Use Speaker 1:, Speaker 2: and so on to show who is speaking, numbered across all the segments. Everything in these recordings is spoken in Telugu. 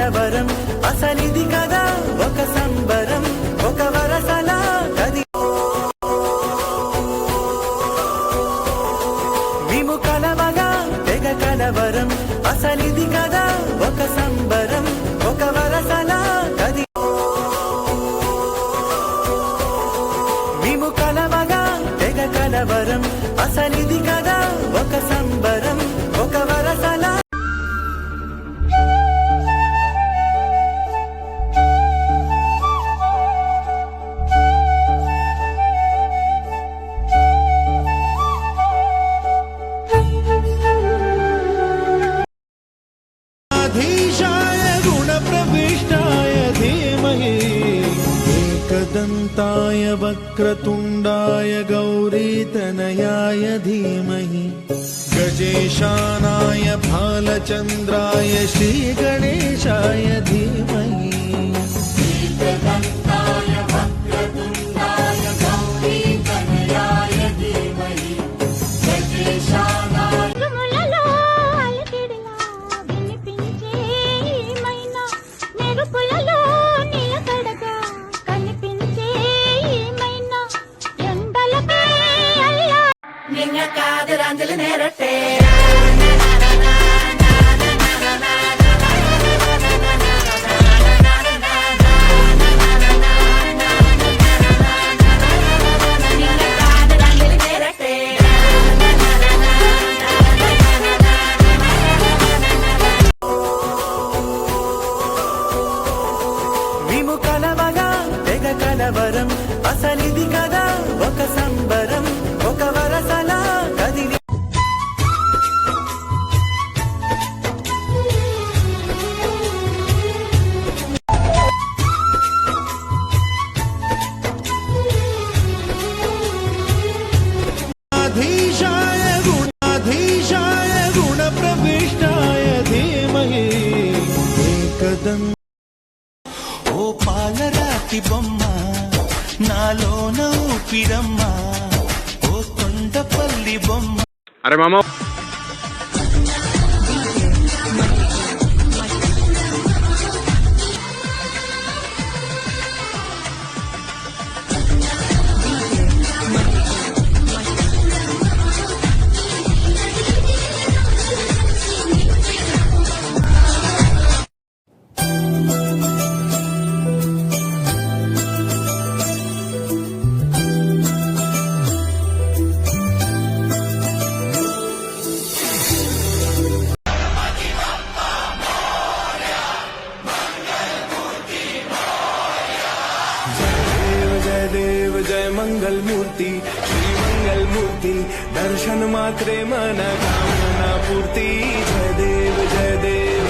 Speaker 1: కలవరం అసలిది కదా ఒక సంబరం ఒక వరసలా గది మేము కలవగా తెగ కలవరం అసలిది కదా ఒక సంబరం ఒక వరసలా గది మేము కలవగా తెగ కలవరం అసలిది కదా ఒక సంబరం ఒక వరసలా
Speaker 2: एकदन्ताय वक्रतुण्डाय गौरीतनयाय धीमहि गजेशानाय भालचन्द्राय श्रीगणेशाय धीमहि
Speaker 1: కాదరాంజలి నేరట్టే మేము కలవగా తెగ కలవరం అసలిది కదా ఒక సంబరం ఒక వరసలా కదిలి
Speaker 2: गुणप्रविष्टाय धीमहि एकदन्ताय
Speaker 3: ఓ పాలరాతి బొమ్మ నాలోన ఊపిరమ్మ ఓ కొండపల్లి బొమ్మ.
Speaker 4: అరే మామ
Speaker 2: जय मंगल मूर्ति श्री मंगल मूर्ति दर्शन मात्रे मन कामना पूर्ति जय देव जय देव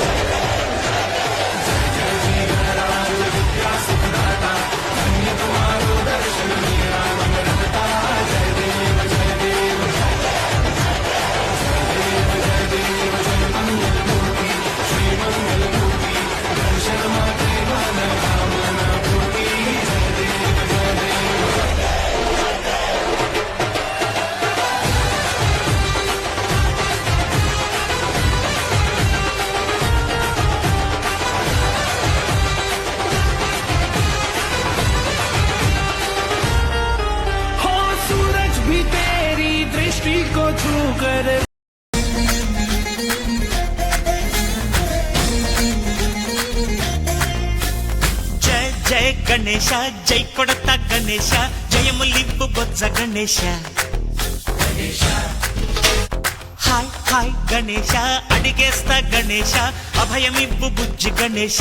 Speaker 2: जय श्री गणराज विद्या सुखदाता धन्य तुम्हारो दर्शन मेरा मन रहता जय देव जय देव जय देव जय मंगल मूर्ति श्री मंगल मूर्ति दर्शन मात्रे मन कामना पूर्ति जय देव जय देव को छू कर
Speaker 3: జయ జయ గణేశ జై కొడత గణేశ జయములింపు బొజ్జ గణేశ హాయ్ హాయ్ గణేశ అడిగేస్తా గణేశ అభయమివ్వు బుజ్జి గణేశ